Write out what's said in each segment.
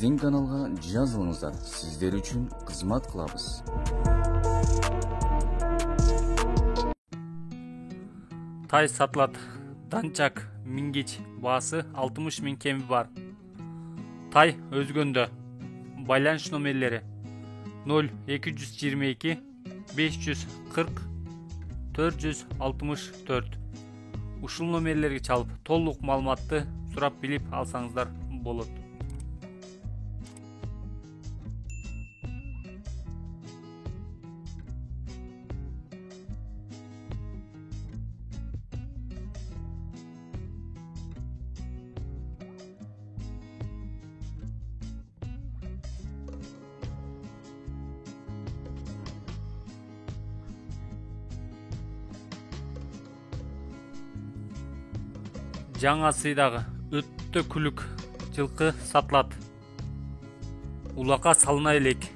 Биздин каналга жазылыңыздар, сиздер үчүн кызмат кылабыз. Тай сатылат. Данчак мингич, баасы 60 000 кеми бар. Тай өзгөндө. Байланыш номерлери 0222 540 464. Ушул номерлерге чалып толук маалыматты сурап билип алсаңыздар болот. Жаңа сыйдагы өттө күлүк жылкы сатылат. Улакка салына элек.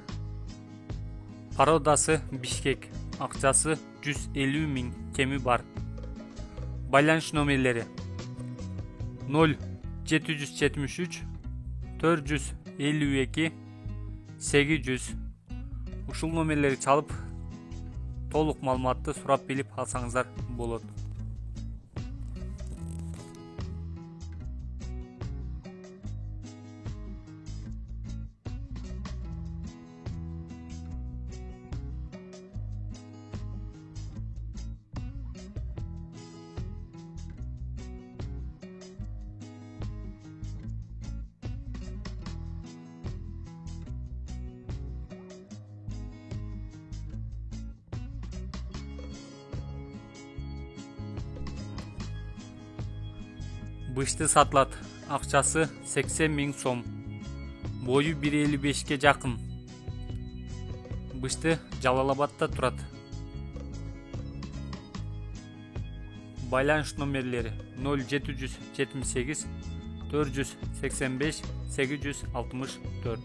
Пародасы Бишкек. Акчасы 150 000 кеми бар. Байланыш номерлери 0773 452 800. Ушул номерлерди чалып толук маалыматты сурап билип алсаңыздар болот. Бышты сатылат. Акчасы 80 000 сом. Бою 1,55 жакын. Бышты Жалал-Абадта турат. Байланыш номерлери 0778 485 864.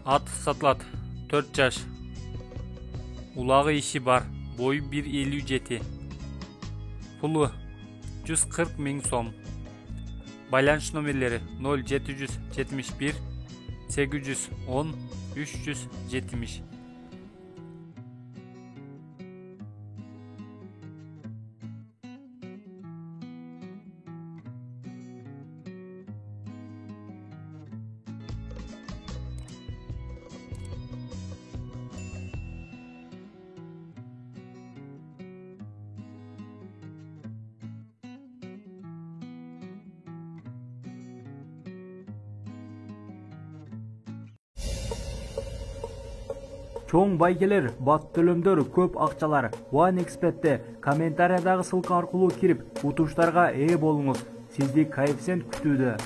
Ат сатылат. 4 жаш. Улагы иши бар. Бою 1,57. Пулу 140 000 сом. Байланыш номерлери 0771 810 370. Чоң байгелер, бат төлөмдөр, көп акчалар OneXBet'те комментариядагы ссылка аркылуу кирип, утуштарга ээ болуңуз. Сизди коэффициент күтүүдө.